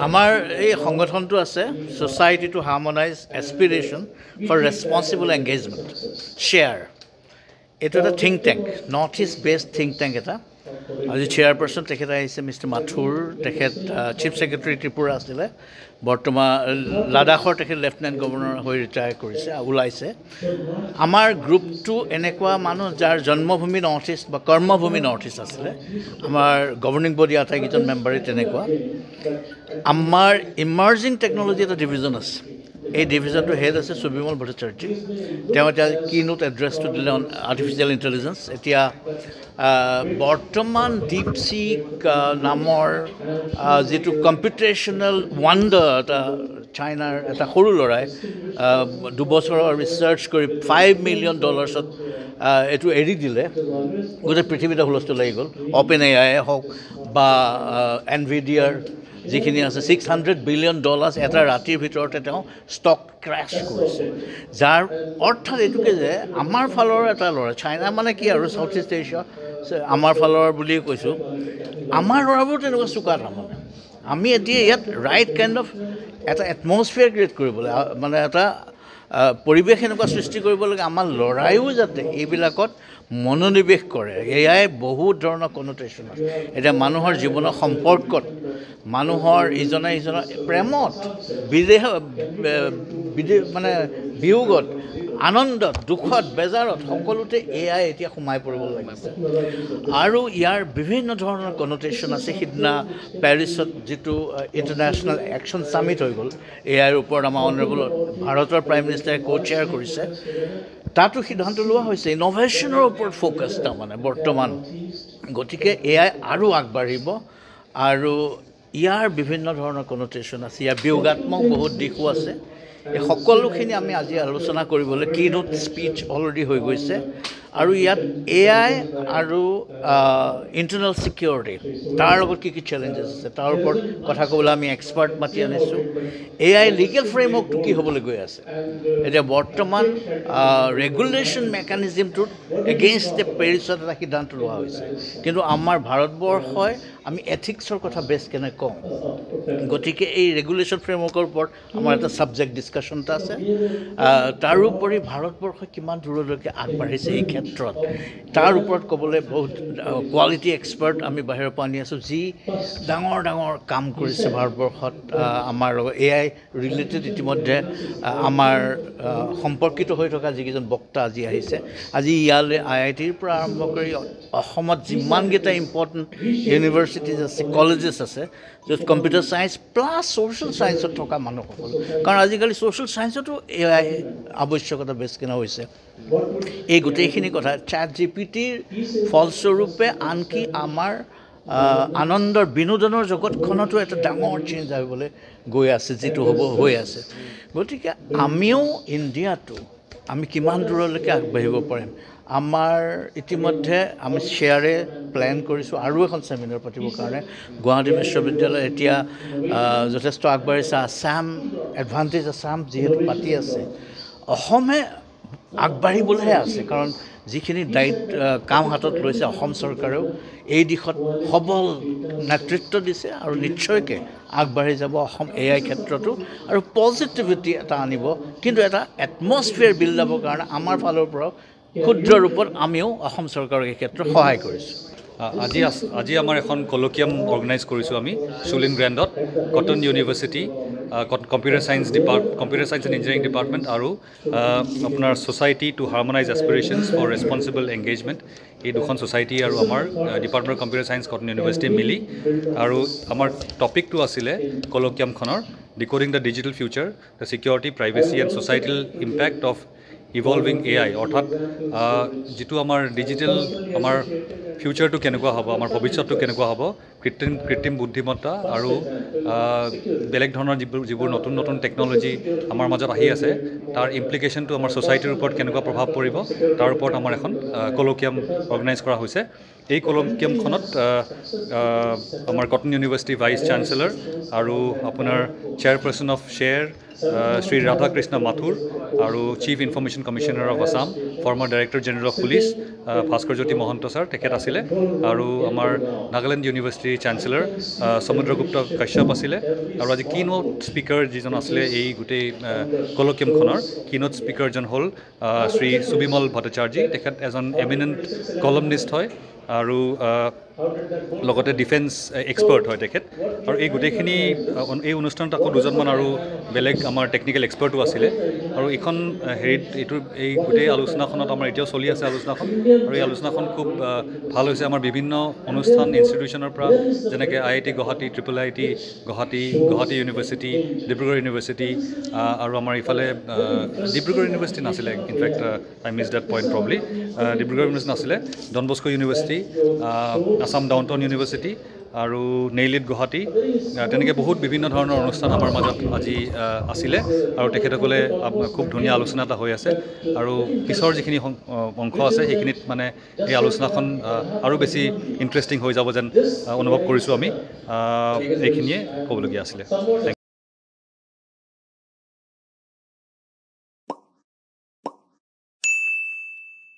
আমাৰ এই সংগঠনটো আছে society to harmonise aspiration for responsible engagement SHARE. এইটো এটা think tank, North East best think tank এটা। আজি চেয়াৰপাৰ্চন তেখেত আহিছে মিষ্টাৰ মাথুৰ, তেখেত চিফ ছেক্ৰেটাৰী ত্ৰিপুৰা আছিলে, বৰ্তমান লাডাখৰ তেখেত লেফটেনেণ্ট গভৰ্ণৰ হৈ ৰিটায়াৰ কৰিছে, ওলাইছে। আমাৰ গ্ৰুপটো এনেকুৱা মানুহ যাৰ জন্মভূমি নৰ্থ ইষ্ট বা কৰ্মভূমি নৰ্থ ইষ্ট আছিলে। আমাৰ গভৰ্ণিং বডি আটাইকেইজন মেম্বাৰেই তেনেকুৱা। আমাৰ ইমাৰ্জিং টেকন'লজি এটা ডিভিজন আছে, এই ডিভিজনটো হেড আছে সুবিমল ভট্টাচাৰ্য। তেওঁ এতিয়া কিনোট এড্ৰেছটো দিলে আৰ্টিফিচিয়েল ইণ্টেলিজেঞ্চ। এতিয়া বৰ্তমান দীপচিক নামৰ যিটো কম্পিউটেশ্যনেল ৱাণ্ডাৰ, এটা চাইনাৰ এটা সৰু ল'ৰাই 2 বছৰৰ ৰিচাৰ্চ কৰি $5 মিলিয়ন এইটো এৰি দিলে, গোটেই পৃথিৱীতে হুলস্থুল লাগি গ'ল। অ'পেন এআই হওক বা এনভিডিয়াৰ যিখিনি আছে $600 বিলিয়ন এটা ৰাতিৰ ভিতৰতে তেওঁ ষ্টক ক্ৰেছ কৰিছে। যাৰ অৰ্থাৎ এইটোকে যে আমাৰ ফালৰ এটা ল'ৰা, চাইনা মানে কি আৰু চাউথ ইষ্ট এছিয়া আমাৰ ফালৰ বুলিয়ে কৈছোঁ, আমাৰ ল'ৰাবোৰ তেনেকুৱা চোকা তাৰমানে। আমি এতিয়া ইয়াত ৰাইট কাইণ্ড অফ এটা এটমছফিয়াৰ ক্ৰিয়েট কৰিবলৈ, মানে এটা পৰিৱেশ এনেকুৱা সৃষ্টি কৰিব লাগে আমাৰ ল'ৰাইও যাতে এইবিলাকত মনোনিৱেশ কৰে। এয়াই বহুত ধৰণৰ কনোটেশ্যন আছে। এতিয়া মানুহৰ জীৱনৰ সম্পৰ্কত, মানুহৰ ইজনে সিজনৰ প্ৰেমত, মানে বিয়োগত, আনন্দত, দুখত, বেজাৰত, সকলোতে এয়াই এতিয়া সোমাই পৰিব লাগিছে। আৰু ইয়াৰ বিভিন্ন ধৰণৰ কনোটেশ্যন আছে। সিদিনা পেৰিছত যিটো ইণ্টাৰনেশ্যনেল একশ্যন ছামিট হৈ গ'ল এআইৰ ওপৰত, আমাৰ অনাৰেবল ভাৰতৰ প্ৰাইম মিনিষ্টাৰে co-chair কৰিছে, তাতো সিদ্ধান্ত লোৱা হৈছে ইন'ভেশ্যনৰ ওপৰত ফ'কাছ তাৰমানে বৰ্তমান। গতিকে এআই আৰু আগবাঢ়িব আৰু ইয়াৰ বিভিন্ন ধৰণৰ কনোটেশ্যন আছে, ইয়াৰ বিয়োগাত্মক বহুত দিশো আছে। এই সকলোখিনি আমি আজি আলোচনা কৰিবলৈ কিনোট স্পীচ অলৰেডি হৈ গৈছে। আৰু ইয়াত এআই আৰু ইণ্টাৰনেল ছিকিউৰিটি, তাৰ লগত কি চেলেঞ্জেছ আছে তাৰ ওপৰত কথা ক'বলৈ আমি এক্সপাৰ্ট মাতি আনিছোঁ। এআই লিগেল ফ্ৰেমৱৰ্কটো কি হ'বলৈ গৈ আছে। এতিয়া বৰ্তমান ৰেগুলেশ্যন মেকানিজিমটোত এগেইনষ্ট পেৰিছত এটা সিদ্ধান্ত লোৱা হৈছে, কিন্তু আমাৰ ভাৰতবৰ্ষই আমি এথিক্সৰ কথা বেছ কেনে কওঁ। গতিকে এই ৰেগুলেশ্যন ফ্ৰেমৱৰ্কৰ ওপৰত আমাৰ এটা ছাবজেক্ট ডিছকাশ্যন এটা আছে। তাৰোপৰি ভাৰতবৰ্ষই কিমান দূৰলৈকে আগবাঢ়িছে এই ক্ষেত্ৰত, তাৰ ওপৰত ক'বলৈ বহুত কোৱালিটি এক্সপাৰ্ট আমি বাহিৰৰ পৰা আনি আছোঁ, যি ডাঙৰ ডাঙৰ কাম কৰিছে ভাৰতবৰ্ষত আমাৰ লগত এআই ৰিলেটেড। ইতিমধ্যে আমাৰ সম্পৰ্কিত হৈ থকা যিকেইজন বক্তা আজি আহিছে, আজি ইয়ালৈ IITৰ পৰা আৰম্ভ কৰি অসমত যিমানকেইটা ইম্পৰ্টেণ্ট ইউনিভাৰ্চিটিজ আছে, কলেজেছ আছে, য'ত কম্পিউটাৰ ছায়েন্স প্লাছ ছ'চিয়েল ছায়েন্সত থকা মানুহসকল, কাৰণ আজিকালি ছ'চিয়েল ছায়েন্সতো এআই আৱশ্যকতা বেছ কেনে হৈছে। এই গোটেইখিনি কথা ChatGPTৰ ফলস্বৰূপে আনকি আমাৰ আনন্দৰ বিনোদনৰ জগতখনতো এটা ডাঙৰ চেঞ্জ আহিবলৈ গৈ আছে, যিটো হৈ আছে। গতিকে আমিও ইণ্ডিয়াটো আমি কিমান দূৰলৈকে আগবাঢ়িব পাৰিম। আমাৰ ইতিমধ্যে আমি শ্বেয়াৰে প্লেন কৰিছোঁ আৰু এখন ছেমিনাৰ পাতিবৰ কাৰণে। গুৱাহাটী বিশ্ববিদ্যালয় এতিয়া যথেষ্ট আগবাঢ়িছে। আছাম এডভান্টেজ আছাম যিহেতু পাতি আছে, অসমে আগবাঢ়িবলৈহে আছে, কাৰণ যিখিনি কাম হাতত লৈছে অসম চৰকাৰেও এই দিশত সবল নেতৃত্ব দিছে আৰু নিশ্চয়কৈ আগবাঢ়ি যাব অসম এআই ক্ষেত্ৰতো, আৰু পজিটিভিটি এটা আনিব। কিন্তু এটা এটমছফিয়াৰ বিল্ড হ'বৰ কাৰণে আমাৰ ফালৰ পৰাও ক্ষুদ্ৰ ৰূপত আমিও অসম চৰকাৰক এই ক্ষেত্ৰত সহায় কৰিছোঁ। আজি আমাৰ এখন কলকিয়াম অৰ্গেনাইজ কৰিছোঁ আমি শুলিন গ্ৰেণ্ডত, Cotton University, computer science and engineering department আৰু আপোনাৰ society to harmonise aspirations for responsible engagement, এই দুখন ছ'চাইটি আৰু আমাৰ department of computer science Cotton University মিলি। আৰু আমাৰ টপিকটো আছিলে কলকিয়ামখনৰ decoding the digital future, the security, privacy and societal impact of evolving AI. অৰ্থাৎ যিটো আমাৰ ডিজিটেল আমাৰ ফিউচাৰটো কেনেকুৱা হ'ব, আমাৰ ভৱিষ্যতটো কেনেকুৱা হ'ব, কৃত্ৰিম বুদ্ধিমত্তা আৰু বেলেগ ধৰণৰ যিবোৰ নতুন নতুন টেকন'লজি আমাৰ মাজত আহি আছে, তাৰ ইমপ্লিকেশ্যনটো আমাৰ ছ'চাইটিৰ ওপৰত কেনেকুৱা প্ৰভাৱ পৰিব, তাৰ ওপৰত আমাৰ এখন কলকিয়াম অৰ্গেনাইজ কৰা হৈছে। এই কলকিয়ামখনত আমাৰ কটন ইউনিভাৰ্চিটি ভাইচ চেঞ্চেলৰ আৰু আপোনাৰ chairperson of SHARE Shri Radhakrishna Mathur আৰু chief information commissioner of Assam former director general of police Bhaskar Jyoti Mahanta sir তেখেত আছিলে আৰু আমাৰ নাগালেণ্ড ইউনিভাৰ্চিটিৰ চেঞ্চেলৰ সমুদ্ৰগুপ্ত কাশ্যপ আছিলে আৰু আজি কিনোট স্পীকাৰ যিজন আছিলে এই গোটেই কলকিয়ামখনৰ কিনোট স্পীকাৰজন হ'ল শ্ৰী সুবিমল ভট্টাচাৰ্যী তেখেত এজন এমিনেণ্ট কলমনিষ্ট হয় আৰু লগতে ডিফেন্স এক্সপাৰ্ট হয় তেখেত আৰু এই গোটেইখিনি এই অনুষ্ঠানত আকৌ দুজনমান আৰু বেলেগ আমাৰ টেকনিকেল এক্সপাৰ্টো আছিলে আৰু এইখন এইটোৰ এই গোটেই আলোচনাখনত আমাৰ এতিয়াও চলি আছে আলোচনাখন আৰু এই আলোচনাখন খুব ভাল হৈছে আমাৰ বিভিন্ন অনুষ্ঠান ইনষ্টিটিউশ্যনৰ পৰা যেনেকৈ IIT Guwahati IIIT Guwahati University Dibrugarh University আৰু আমাৰ ইফালে ডিব্ৰুগড় ইউনিভাৰ্চিটি নাছিলে in fact I miss that point probably Dibrugarh University নাছিলে Don Bosco University Assam Downtown University আৰু নেইলিট গুৱাহাটী তেনেকৈ বহুত বিভিন্ন ধৰণৰ অনুষ্ঠান আমাৰ মাজত আজি আছিলে আৰু তেখেতসকলে খুব ধুনীয়া আলোচনা এটা হৈ আছে আৰু পিছৰ যিখিনি অংশ আছে সেইখিনিত মানে এই আলোচনাখন আৰু বেছি ইণ্টাৰেষ্টিং হৈ যাব যেন অনুভৱ কৰিছোঁ আমি এইখিনিয়ে ক'বলগীয়া আছিলে।